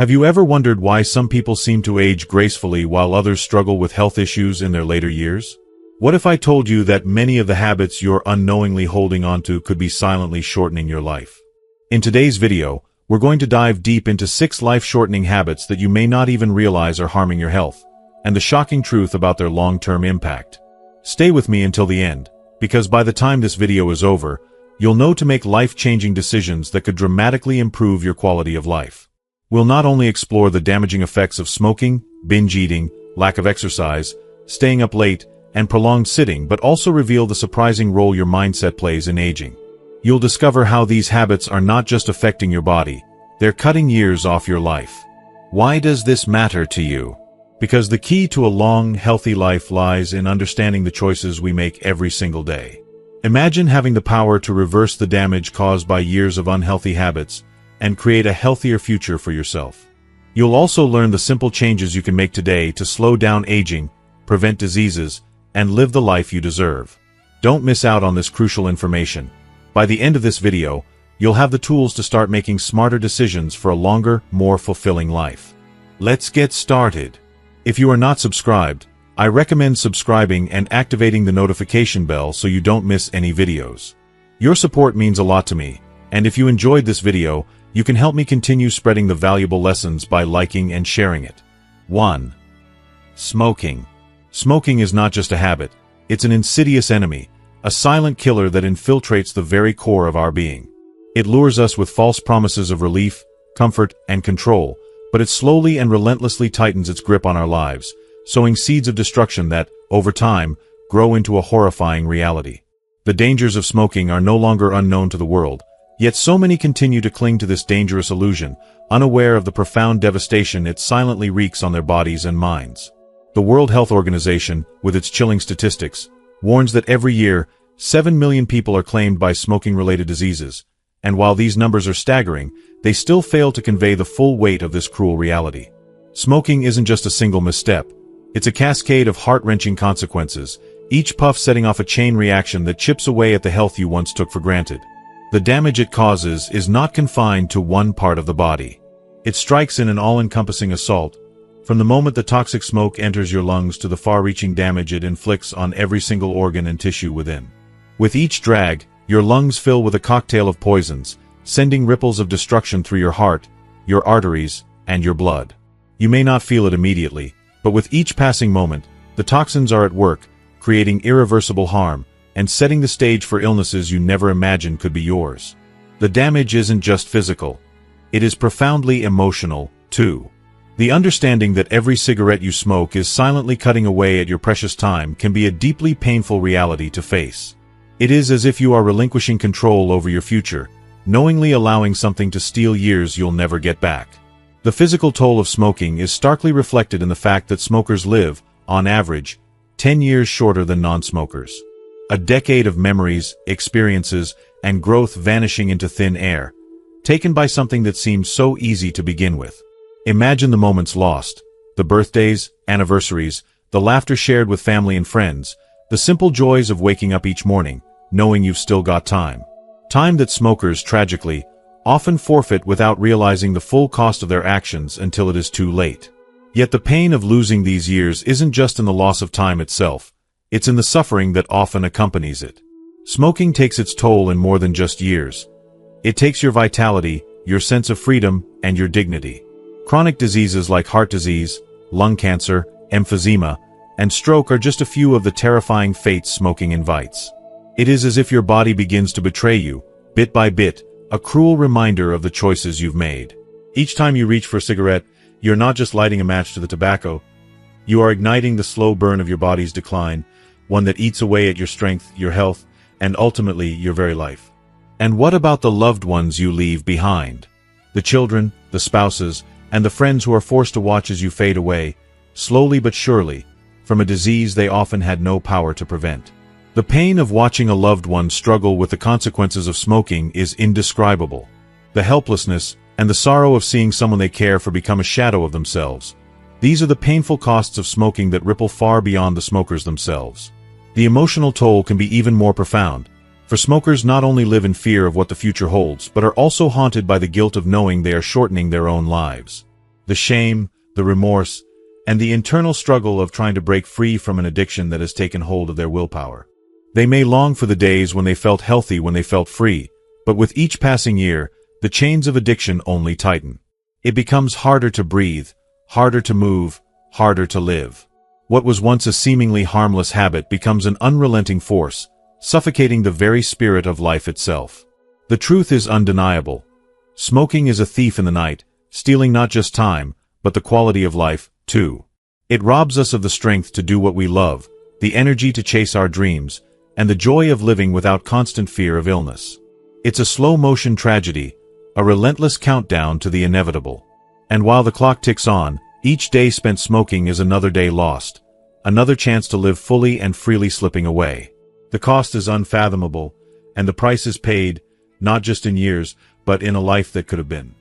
Have you ever wondered why some people seem to age gracefully while others struggle with health issues in their later years? What if I told you that many of the habits you're unknowingly holding onto could be silently shortening your life? In today's video, we're going to dive deep into 6 life-shortening habits that you may not even realize are harming your health, and the shocking truth about their long-term impact. Stay with me until the end, because by the time this video is over, you'll know to make life-changing decisions that could dramatically improve your quality of life. We'll not only explore the damaging effects of smoking, binge eating, lack of exercise, staying up late, and prolonged sitting, but also reveal the surprising role your mindset plays in aging. You'll discover how these habits are not just affecting your body, they're cutting years off your life. Why does this matter to you? Because the key to a long, healthy life lies in understanding the choices we make every single day. Imagine having the power to reverse the damage caused by years of unhealthy habits and create a healthier future for yourself. You'll also learn the simple changes you can make today to slow down aging, prevent diseases, and live the life you deserve. Don't miss out on this crucial information. By the end of this video, you'll have the tools to start making smarter decisions for a longer, more fulfilling life. Let's get started. If you are not subscribed, I recommend subscribing and activating the notification bell so you don't miss any videos. Your support means a lot to me, and if you enjoyed this video, you can help me continue spreading the valuable lessons by liking and sharing it. 1. Smoking. Smoking is not just a habit, it's an insidious enemy, a silent killer that infiltrates the very core of our being. It lures us with false promises of relief, comfort, and control, but it slowly and relentlessly tightens its grip on our lives, sowing seeds of destruction that, over time, grow into a horrifying reality. The dangers of smoking are no longer unknown to the world, yet so many continue to cling to this dangerous illusion, unaware of the profound devastation it silently wreaks on their bodies and minds. The World Health Organization, with its chilling statistics, warns that every year, 7 million people are claimed by smoking-related diseases, and while these numbers are staggering, they still fail to convey the full weight of this cruel reality. Smoking isn't just a single misstep. It's a cascade of heart-wrenching consequences, each puff setting off a chain reaction that chips away at the health you once took for granted. The damage it causes is not confined to one part of the body. It strikes in an all-encompassing assault, from the moment the toxic smoke enters your lungs to the far-reaching damage it inflicts on every single organ and tissue within. With each drag, your lungs fill with a cocktail of poisons, sending ripples of destruction through your heart, your arteries, and your blood. You may not feel it immediately, but with each passing moment, the toxins are at work, creating irreversible harm, and setting the stage for illnesses you never imagined could be yours. The damage isn't just physical. It is profoundly emotional, too. The understanding that every cigarette you smoke is silently cutting away at your precious time can be a deeply painful reality to face. It is as if you are relinquishing control over your future, knowingly allowing something to steal years you'll never get back. The physical toll of smoking is starkly reflected in the fact that smokers live, on average, 10 years shorter than non-smokers. A decade of memories, experiences, and growth vanishing into thin air, taken by something that seemed so easy to begin with. Imagine the moments lost, the birthdays, anniversaries, the laughter shared with family and friends, the simple joys of waking up each morning, knowing you've still got time. Time that smokers, tragically, often forfeit without realizing the full cost of their actions until it is too late. Yet the pain of losing these years isn't just in the loss of time itself. It's in the suffering that often accompanies it. Smoking takes its toll in more than just years. It takes your vitality, your sense of freedom, and your dignity. Chronic diseases like heart disease, lung cancer, emphysema, and stroke are just a few of the terrifying fates smoking invites. It is as if your body begins to betray you, bit by bit, a cruel reminder of the choices you've made. Each time you reach for a cigarette, you're not just lighting a match to the tobacco. You are igniting the slow burn of your body's decline, one that eats away at your strength, your health, and ultimately your very life. And what about the loved ones you leave behind? The children, the spouses, and the friends who are forced to watch as you fade away, slowly but surely, from a disease they often had no power to prevent. The pain of watching a loved one struggle with the consequences of smoking is indescribable. The helplessness and the sorrow of seeing someone they care for become a shadow of themselves. These are the painful costs of smoking that ripple far beyond the smokers themselves. The emotional toll can be even more profound, for smokers not only live in fear of what the future holds, but are also haunted by the guilt of knowing they are shortening their own lives. The shame, the remorse, and the internal struggle of trying to break free from an addiction that has taken hold of their willpower. They may long for the days when they felt healthy, when they felt free, but with each passing year, the chains of addiction only tighten. It becomes harder to breathe, harder to move, harder to live. What was once a seemingly harmless habit becomes an unrelenting force, suffocating the very spirit of life itself. The truth is undeniable. Smoking is a thief in the night, stealing not just time, but the quality of life, too. It robs us of the strength to do what we love, the energy to chase our dreams, and the joy of living without constant fear of illness. It's a slow-motion tragedy, a relentless countdown to the inevitable. And while the clock ticks on, each day spent smoking is another day lost, another chance to live fully and freely slipping away. The cost is unfathomable, and the price is paid, not just in years, but in a life that could have been.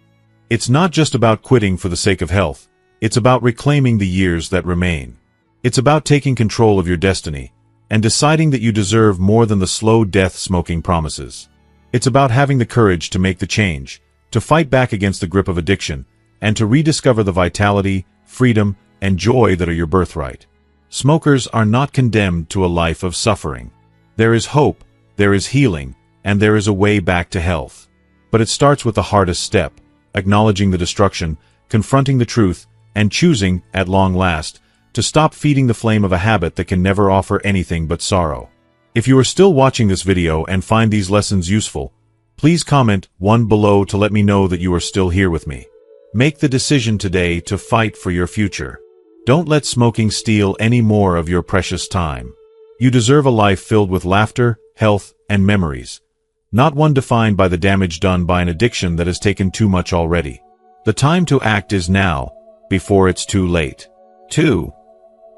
It's not just about quitting for the sake of health, it's about reclaiming the years that remain. It's about taking control of your destiny, and deciding that you deserve more than the slow death smoking promises. It's about having the courage to make the change, to fight back against the grip of addiction, and to rediscover the vitality, freedom, and joy that are your birthright. Smokers are not condemned to a life of suffering. There is hope, there is healing, and there is a way back to health. But it starts with the hardest step, acknowledging the destruction, confronting the truth, and choosing, at long last, to stop feeding the flame of a habit that can never offer anything but sorrow. If you are still watching this video and find these lessons useful, please comment 1 below to let me know that you are still here with me. Make the decision today to fight for your future. Don't let smoking steal any more of your precious time. You deserve a life filled with laughter, health, and memories, not one defined by the damage done by an addiction that has taken too much already. The time to act is now, before it's too late. 2.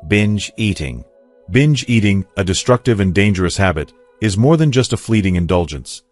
Binge eating. Binge eating, a destructive and dangerous habit, is more than just a fleeting indulgence.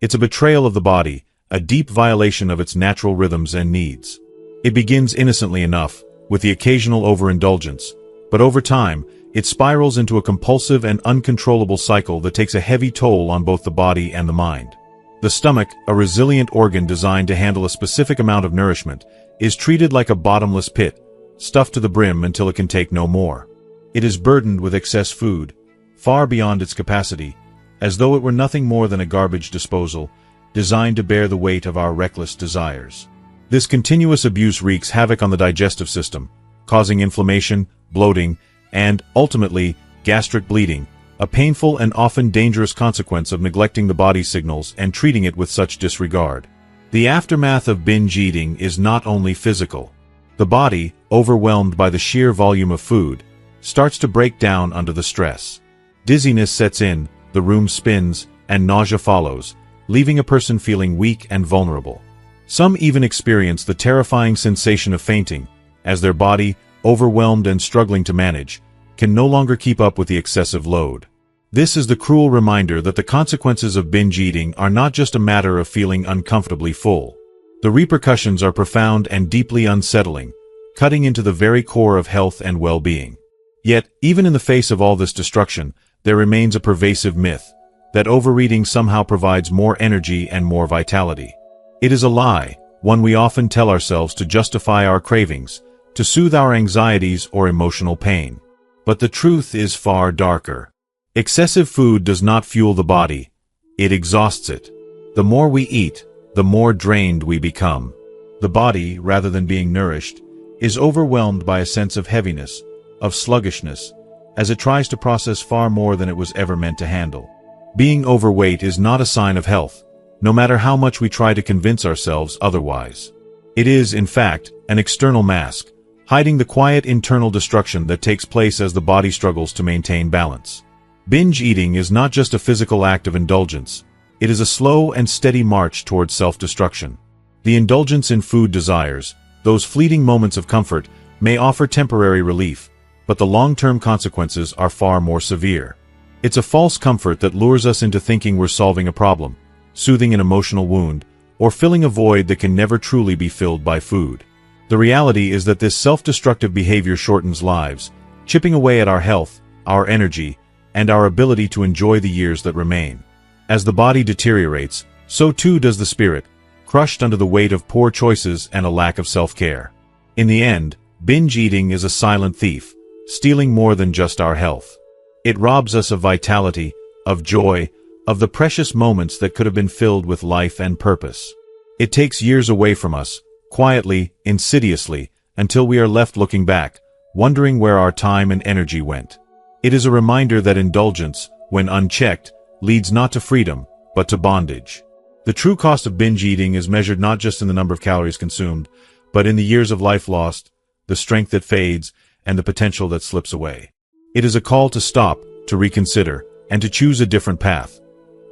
It's a betrayal of the body, a deep violation of its natural rhythms and needs. It begins innocently enough, with the occasional overindulgence, but over time, it spirals into a compulsive and uncontrollable cycle that takes a heavy toll on both the body and the mind. The stomach, a resilient organ designed to handle a specific amount of nourishment, is treated like a bottomless pit, stuffed to the brim until it can take no more. It is burdened with excess food, far beyond its capacity, as though it were nothing more than a garbage disposal, designed to bear the weight of our reckless desires. This continuous abuse wreaks havoc on the digestive system, causing inflammation, bloating, and, ultimately, gastric bleeding, a painful and often dangerous consequence of neglecting the body's signals and treating it with such disregard. The aftermath of binge eating is not only physical. The body, overwhelmed by the sheer volume of food, starts to break down under the stress. Dizziness sets in, the room spins, and nausea follows, leaving a person feeling weak and vulnerable. Some even experience the terrifying sensation of fainting, as their body, overwhelmed and struggling to manage, can no longer keep up with the excessive load. This is the cruel reminder that the consequences of binge eating are not just a matter of feeling uncomfortably full. The repercussions are profound and deeply unsettling, cutting into the very core of health and well-being. Yet, even in the face of all this destruction, there remains a pervasive myth, that overeating somehow provides more energy and more vitality. It is a lie, one we often tell ourselves to justify our cravings, to soothe our anxieties or emotional pain. But the truth is far darker. Excessive food does not fuel the body, it exhausts it. The more we eat, the more drained we become. The body, rather than being nourished, is overwhelmed by a sense of heaviness, of sluggishness, as it tries to process far more than it was ever meant to handle. Being overweight is not a sign of health, no matter how much we try to convince ourselves otherwise. It is, in fact, an external mask, hiding the quiet internal destruction that takes place as the body struggles to maintain balance. Binge eating is not just a physical act of indulgence, it is a slow and steady march towards self-destruction. The indulgence in food desires, those fleeting moments of comfort, may offer temporary relief, but the long-term consequences are far more severe. It's a false comfort that lures us into thinking we're solving a problem, soothing an emotional wound, or filling a void that can never truly be filled by food. The reality is that this self-destructive behavior shortens lives, chipping away at our health, our energy, and our ability to enjoy the years that remain. As the body deteriorates, so too does the spirit, crushed under the weight of poor choices and a lack of self-care. In the end, binge eating is a silent thief, stealing more than just our health. It robs us of vitality, of joy, of the precious moments that could have been filled with life and purpose. It takes years away from us, quietly, insidiously, until we are left looking back, wondering where our time and energy went. It is a reminder that indulgence, when unchecked, leads not to freedom, but to bondage. The true cost of binge eating is measured not just in the number of calories consumed, but in the years of life lost, the strength that fades, and the potential that slips away. It is a call to stop, to reconsider, and to choose a different path.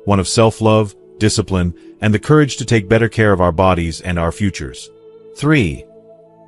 One of self-love, discipline, and the courage to take better care of our bodies and our futures. 3.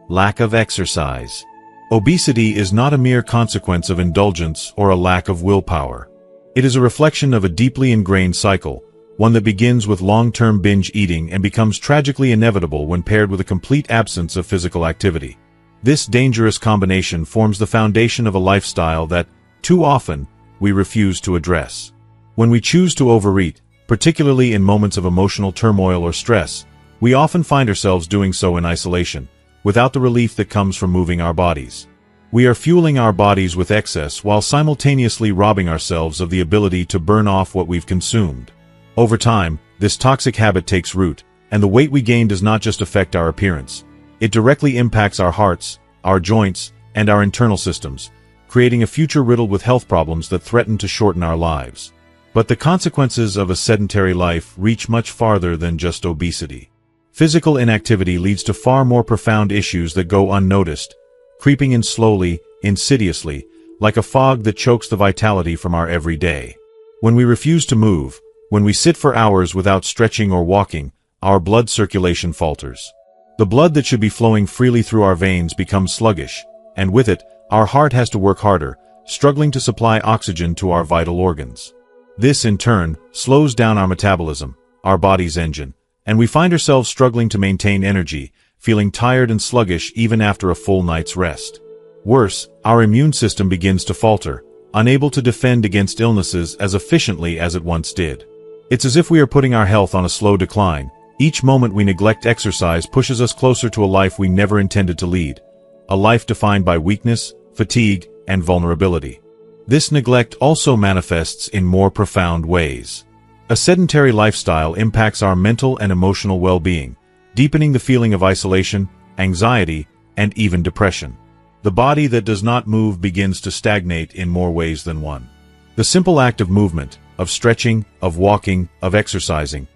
Lack of exercise. Obesity is not a mere consequence of indulgence or a lack of willpower. It is a reflection of a deeply ingrained cycle, one that begins with long-term binge eating and becomes tragically inevitable when paired with a complete absence of physical activity. This dangerous combination forms the foundation of a lifestyle that, too often, we refuse to address. When we choose to overeat, particularly in moments of emotional turmoil or stress, we often find ourselves doing so in isolation, without the relief that comes from moving our bodies. We are fueling our bodies with excess while simultaneously robbing ourselves of the ability to burn off what we've consumed. Over time, this toxic habit takes root, and the weight we gain does not just affect our appearance. It directly impacts our hearts, our joints, and our internal systems, creating a future riddled with health problems that threaten to shorten our lives. But the consequences of a sedentary life reach much farther than just obesity. Physical inactivity leads to far more profound issues that go unnoticed, creeping in slowly, insidiously, like a fog that chokes the vitality from our everyday. When we refuse to move, when we sit for hours without stretching or walking, our blood circulation falters. The blood that should be flowing freely through our veins becomes sluggish, and with it, our heart has to work harder, struggling to supply oxygen to our vital organs. This, in turn, slows down our metabolism, our body's engine, and we find ourselves struggling to maintain energy, feeling tired and sluggish even after a full night's rest. Worse, our immune system begins to falter, unable to defend against illnesses as efficiently as it once did. It's as if we are putting our health on a slow decline. Each moment we neglect exercise pushes us closer to a life we never intended to lead, a life defined by weakness, fatigue, and vulnerability. This neglect also manifests in more profound ways. A sedentary lifestyle impacts our mental and emotional well-being, deepening the feeling of isolation, anxiety, and even depression. The body that does not move begins to stagnate in more ways than one. The simple act of movement, of stretching, of walking, of exercising,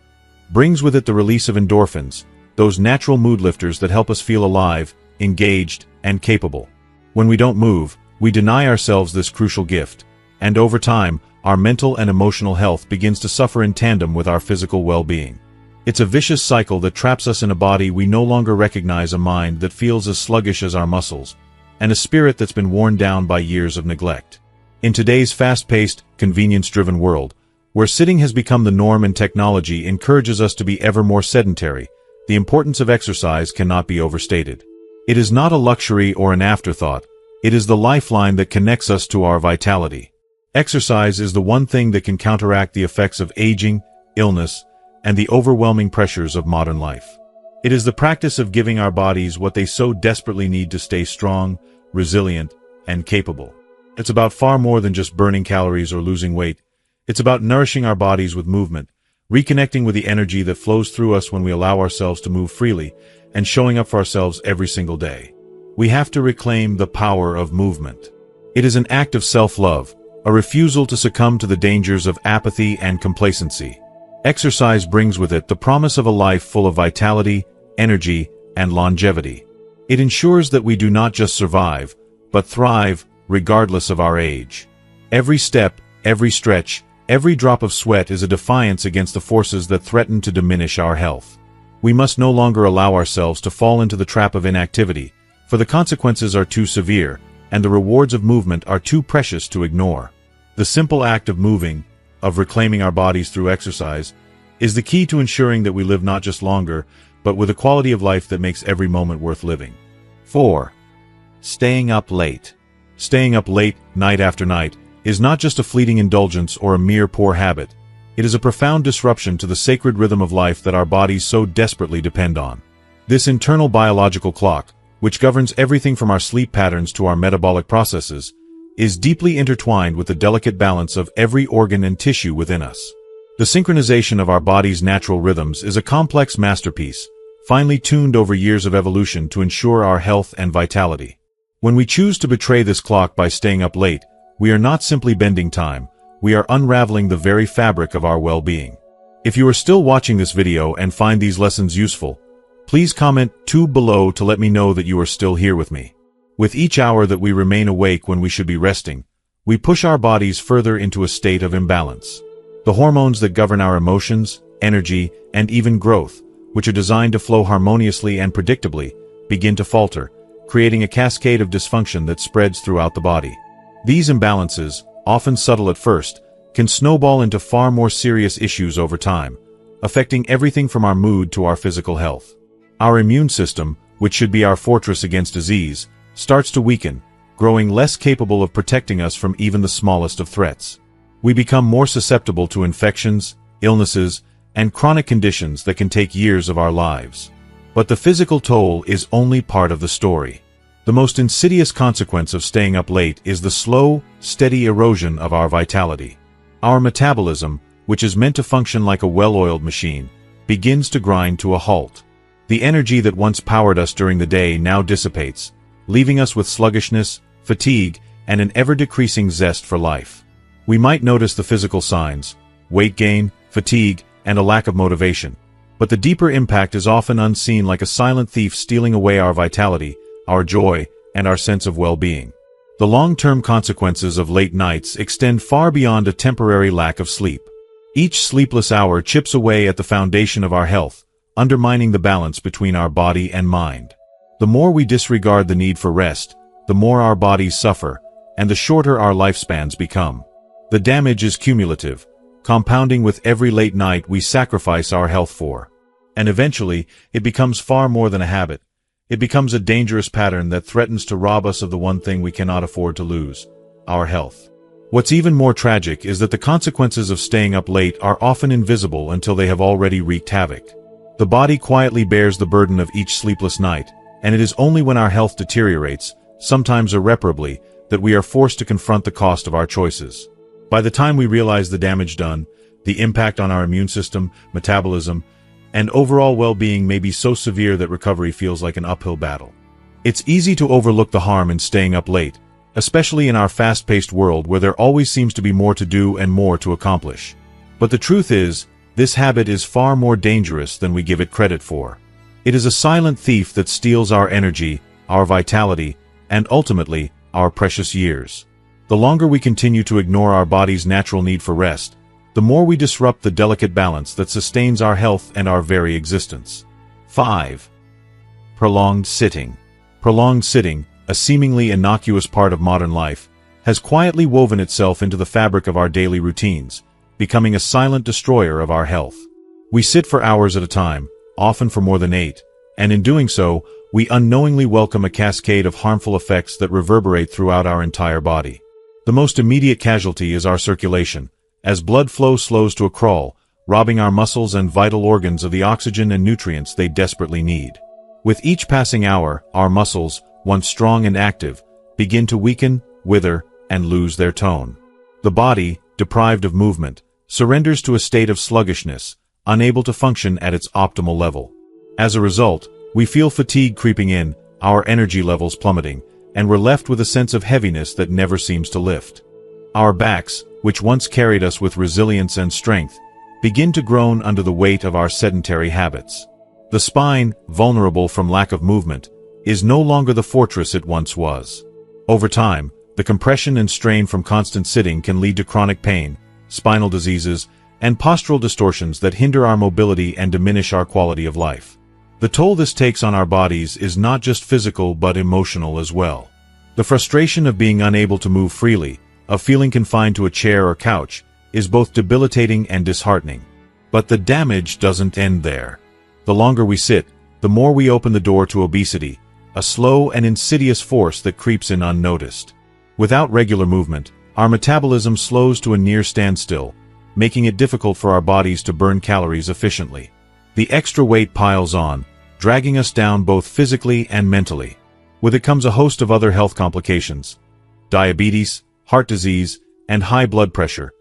brings with it the release of endorphins, those natural mood lifters that help us feel alive, engaged, and capable. When we don't move, we deny ourselves this crucial gift, and over time, our mental and emotional health begins to suffer in tandem with our physical well-being. It's a vicious cycle that traps us in a body we no longer recognize, a mind that feels as sluggish as our muscles, and a spirit that's been worn down by years of neglect. In today's fast-paced, convenience-driven world, where sitting has become the norm and technology encourages us to be ever more sedentary, the importance of exercise cannot be overstated. It is not a luxury or an afterthought. It is the lifeline that connects us to our vitality. Exercise is the one thing that can counteract the effects of aging, illness, and the overwhelming pressures of modern life. It is the practice of giving our bodies what they so desperately need to stay strong, resilient, and capable. It's about far more than just burning calories or losing weight. It's about nourishing our bodies with movement, reconnecting with the energy that flows through us when we allow ourselves to move freely, and showing up for ourselves every single day. We have to reclaim the power of movement. It is an act of self-love, a refusal to succumb to the dangers of apathy and complacency. Exercise brings with it the promise of a life full of vitality, energy, and longevity. It ensures that we do not just survive, but thrive, regardless of our age. Every step, every stretch, every drop of sweat is a defiance against the forces that threaten to diminish our health. We must no longer allow ourselves to fall into the trap of inactivity, for the consequences are too severe, and the rewards of movement are too precious to ignore. The simple act of moving, of reclaiming our bodies through exercise, is the key to ensuring that we live not just longer, but with a quality of life that makes every moment worth living. 4. Staying up late. Staying up late, night after night, is not just a fleeting indulgence or a mere poor habit. It is a profound disruption to the sacred rhythm of life that our bodies so desperately depend on. This internal biological clock, which governs everything from our sleep patterns to our metabolic processes, is deeply intertwined with the delicate balance of every organ and tissue within us. The synchronization of our body's natural rhythms is a complex masterpiece, finely tuned over years of evolution to ensure our health and vitality. When we choose to betray this clock by staying up late, we are not simply bending time, we are unraveling the very fabric of our well-being. If you are still watching this video and find these lessons useful, please comment 2 below to let me know that you are still here with me. With each hour that we remain awake when we should be resting, we push our bodies further into a state of imbalance. The hormones that govern our emotions, energy, and even growth, which are designed to flow harmoniously and predictably, begin to falter, creating a cascade of dysfunction that spreads throughout the body. These imbalances, often subtle at first, can snowball into far more serious issues over time, affecting everything from our mood to our physical health. Our immune system, which should be our fortress against disease, starts to weaken, growing less capable of protecting us from even the smallest of threats. We become more susceptible to infections, illnesses, and chronic conditions that can take years of our lives. But the physical toll is only part of the story. The most insidious consequence of staying up late is the slow, steady erosion of our vitality. Our metabolism, which is meant to function like a well-oiled machine, begins to grind to a halt. The energy that once powered us during the day now dissipates, leaving us with sluggishness, fatigue, and an ever-decreasing zest for life. We might notice the physical signs: weight gain, fatigue, and a lack of motivation. But the deeper impact is often unseen, like a silent thief stealing away our vitality, our joy, and our sense of well-being. The long-term consequences of late nights extend far beyond a temporary lack of sleep. Each sleepless hour chips away at the foundation of our health, undermining the balance between our body and mind. The more we disregard the need for rest, the more our bodies suffer, and the shorter our lifespans become. The damage is cumulative, compounding with every late night we sacrifice our health for. And eventually, it becomes far more than a habit. It becomes a dangerous pattern that threatens to rob us of the one thing we cannot afford to lose: our health. What's even more tragic is that the consequences of staying up late are often invisible until they have already wreaked havoc. The body quietly bears the burden of each sleepless night, and it is only when our health deteriorates, sometimes irreparably, that we are forced to confront the cost of our choices. By the time we realize the damage done, the impact on our immune system, metabolism, and overall well-being may be so severe that recovery feels like an uphill battle. It's easy to overlook the harm in staying up late, especially in our fast-paced world where there always seems to be more to do and more to accomplish. But the truth is, this habit is far more dangerous than we give it credit for. It is a silent thief that steals our energy, our vitality, and ultimately, our precious years. The longer we continue to ignore our body's natural need for rest, the more we disrupt the delicate balance that sustains our health and our very existence. 5. Prolonged sitting. Prolonged sitting, a seemingly innocuous part of modern life, has quietly woven itself into the fabric of our daily routines, becoming a silent destroyer of our health. We sit for hours at a time, often for more than 8, and in doing so, we unknowingly welcome a cascade of harmful effects that reverberate throughout our entire body. The most immediate casualty is our circulation, as blood flow slows to a crawl, robbing our muscles and vital organs of the oxygen and nutrients they desperately need. With each passing hour, our muscles, once strong and active, begin to weaken, wither, and lose their tone. The body, deprived of movement, surrenders to a state of sluggishness, unable to function at its optimal level. As a result, we feel fatigue creeping in, our energy levels plummeting, and we're left with a sense of heaviness that never seems to lift. Our backs, which once carried us with resilience and strength, begin to groan under the weight of our sedentary habits. The spine, vulnerable from lack of movement, is no longer the fortress it once was. Over time, the compression and strain from constant sitting can lead to chronic pain, spinal diseases, and postural distortions that hinder our mobility and diminish our quality of life. The toll this takes on our bodies is not just physical but emotional as well. The frustration of being unable to move freely, of feeling confined to a chair or couch, is both debilitating and disheartening. But the damage doesn't end there. The longer we sit, the more we open the door to obesity, a slow and insidious force that creeps in unnoticed. Without regular movement, our metabolism slows to a near standstill, making it difficult for our bodies to burn calories efficiently. The extra weight piles on, dragging us down both physically and mentally. With it comes a host of other health complications: diabetes, heart disease, and high blood pressure,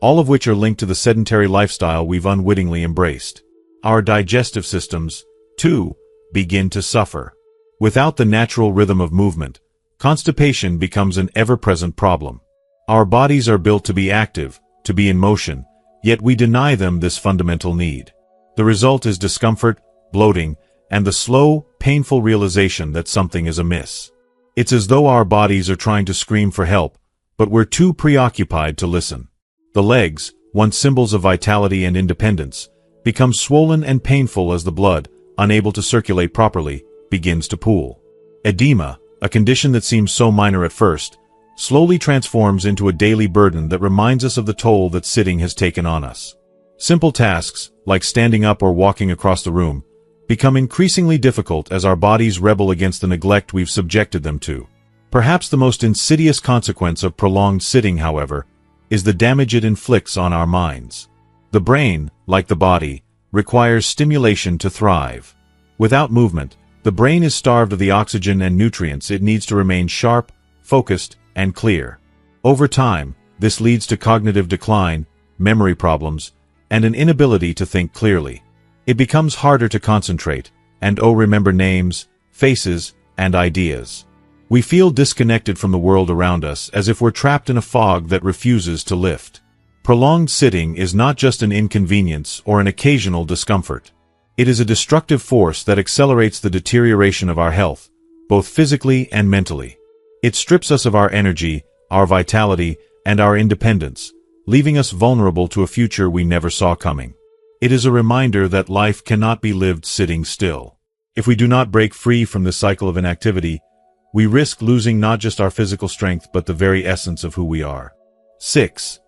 all of which are linked to the sedentary lifestyle we've unwittingly embraced. Our digestive systems, too, begin to suffer. Without the natural rhythm of movement, constipation becomes an ever-present problem. Our bodies are built to be active, to be in motion, yet we deny them this fundamental need. The result is discomfort, bloating, and the slow, painful realization that something is amiss. It's as though our bodies are trying to scream for help, but we're too preoccupied to listen. The legs, once symbols of vitality and independence, become swollen and painful as the blood, unable to circulate properly, begins to pool. Edema, a condition that seems so minor at first, slowly transforms into a daily burden that reminds us of the toll that sitting has taken on us. Simple tasks, like standing up or walking across the room, become increasingly difficult as our bodies rebel against the neglect we've subjected them to. Perhaps the most insidious consequence of prolonged sitting, however, is the damage it inflicts on our minds. The brain, like the body, requires stimulation to thrive. Without movement, the brain is starved of the oxygen and nutrients it needs to remain sharp, focused, and clear. Over time, this leads to cognitive decline, memory problems, and an inability to think clearly. It becomes harder to concentrate, and remember names, faces, and ideas. We feel disconnected from the world around us, as if we're trapped in a fog that refuses to lift. Prolonged sitting is not just an inconvenience or an occasional discomfort. It is a destructive force that accelerates the deterioration of our health, both physically and mentally. It strips us of our energy, our vitality, and our independence, leaving us vulnerable to a future we never saw coming. It is a reminder that life cannot be lived sitting still. If we do not break free from this cycle of inactivity, we risk losing not just our physical strength but the very essence of who we are. 6.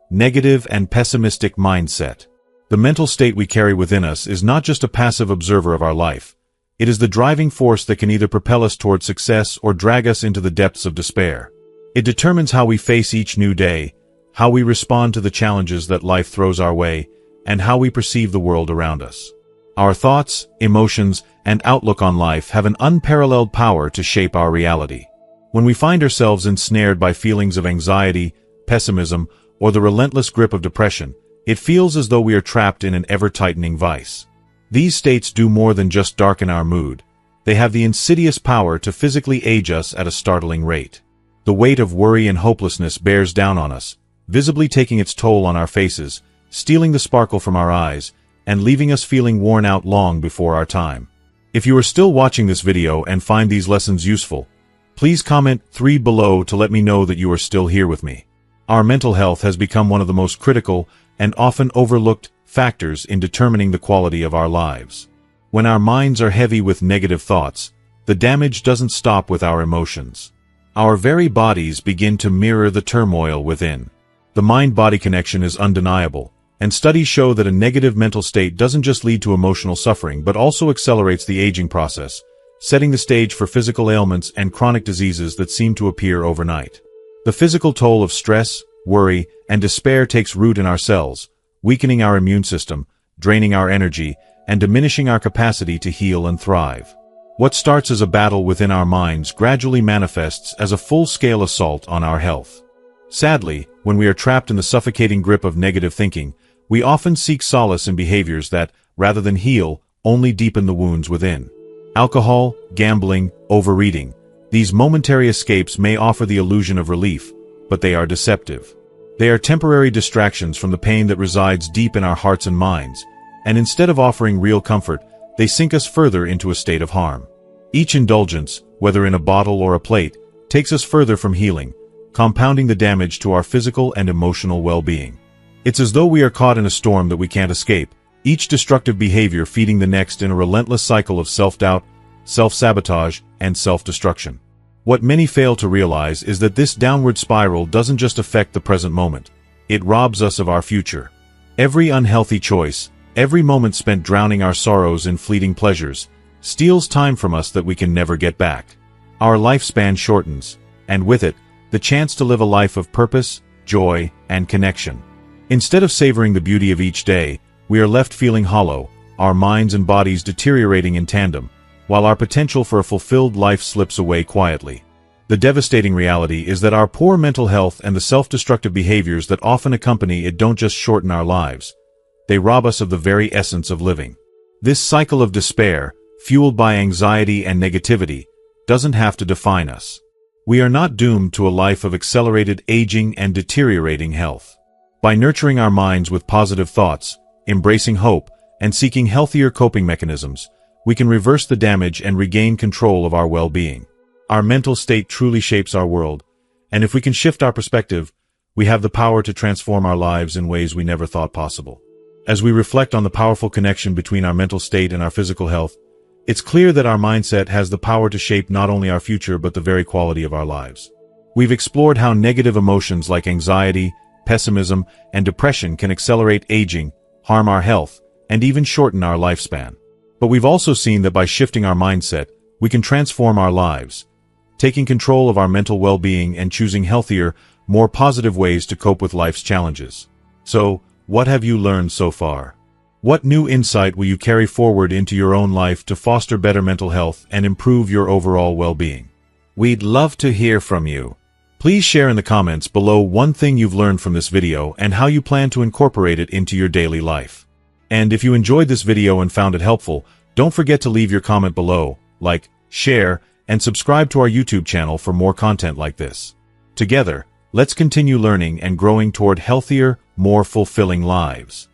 Negative and pessimistic mindset. The mental state we carry within us is not just a passive observer of our life. It is the driving force that can either propel us toward success or drag us into the depths of despair. It determines how we face each new day, how we respond to the challenges that life throws our way, and how we perceive the world around us. Our thoughts, emotions, and outlook on life have an unparalleled power to shape our reality. When we find ourselves ensnared by feelings of anxiety, pessimism, or the relentless grip of depression, it feels as though we are trapped in an ever-tightening vice. These states do more than just darken our mood. They have the insidious power to physically age us at a startling rate. The weight of worry and hopelessness bears down on us, visibly taking its toll on our faces, stealing the sparkle from our eyes, and leaving us feeling worn out long before our time. If you are still watching this video and find these lessons useful, please comment 3 below to let me know that you are still here with me. Our mental health has become one of the most critical and often overlooked factors in determining the quality of our lives. When our minds are heavy with negative thoughts, the damage doesn't stop with our emotions. Our very bodies begin to mirror the turmoil within. The mind-body connection is undeniable, and studies show that a negative mental state doesn't just lead to emotional suffering but also accelerates the aging process, setting the stage for physical ailments and chronic diseases that seem to appear overnight. The physical toll of stress, worry, and despair takes root in our cells, weakening our immune system, draining our energy, and diminishing our capacity to heal and thrive. What starts as a battle within our minds gradually manifests as a full-scale assault on our health. Sadly, when we are trapped in the suffocating grip of negative thinking, we often seek solace in behaviors that, rather than heal, only deepen the wounds within. Alcohol, gambling, overeating. These momentary escapes may offer the illusion of relief, but they are deceptive. They are temporary distractions from the pain that resides deep in our hearts and minds, and instead of offering real comfort, they sink us further into a state of harm. Each indulgence, whether in a bottle or a plate, takes us further from healing, compounding the damage to our physical and emotional well-being. It's as though we are caught in a storm that we can't escape, each destructive behavior feeding the next in a relentless cycle of self-doubt, self-sabotage, and self-destruction. What many fail to realize is that this downward spiral doesn't just affect the present moment. It robs us of our future. Every unhealthy choice, every moment spent drowning our sorrows in fleeting pleasures, steals time from us that we can never get back. Our lifespan shortens, and with it, the chance to live a life of purpose, joy, and connection. Instead of savoring the beauty of each day, we are left feeling hollow, our minds and bodies deteriorating in tandem, while our potential for a fulfilled life slips away quietly. The devastating reality is that our poor mental health and the self-destructive behaviors that often accompany it don't just shorten our lives. They rob us of the very essence of living. This cycle of despair, fueled by anxiety and negativity, doesn't have to define us. We are not doomed to a life of accelerated aging and deteriorating health. By nurturing our minds with positive thoughts, embracing hope, and seeking healthier coping mechanisms, we can reverse the damage and regain control of our well-being. Our mental state truly shapes our world, and if we can shift our perspective, we have the power to transform our lives in ways we never thought possible. As we reflect on the powerful connection between our mental state and our physical health, it's clear that our mindset has the power to shape not only our future but the very quality of our lives. We've explored how negative emotions like anxiety, pessimism, and depression can accelerate aging, harm our health, and even shorten our lifespan. But we've also seen that by shifting our mindset, we can transform our lives, taking control of our mental well-being and choosing healthier, more positive ways to cope with life's challenges. So, what have you learned so far? What new insight will you carry forward into your own life to foster better mental health and improve your overall well-being? We'd love to hear from you. Please share in the comments below one thing you've learned from this video and how you plan to incorporate it into your daily life. And if you enjoyed this video and found it helpful, don't forget to leave your comment below, like, share, and subscribe to our YouTube channel for more content like this. Together, let's continue learning and growing toward healthier, more fulfilling lives.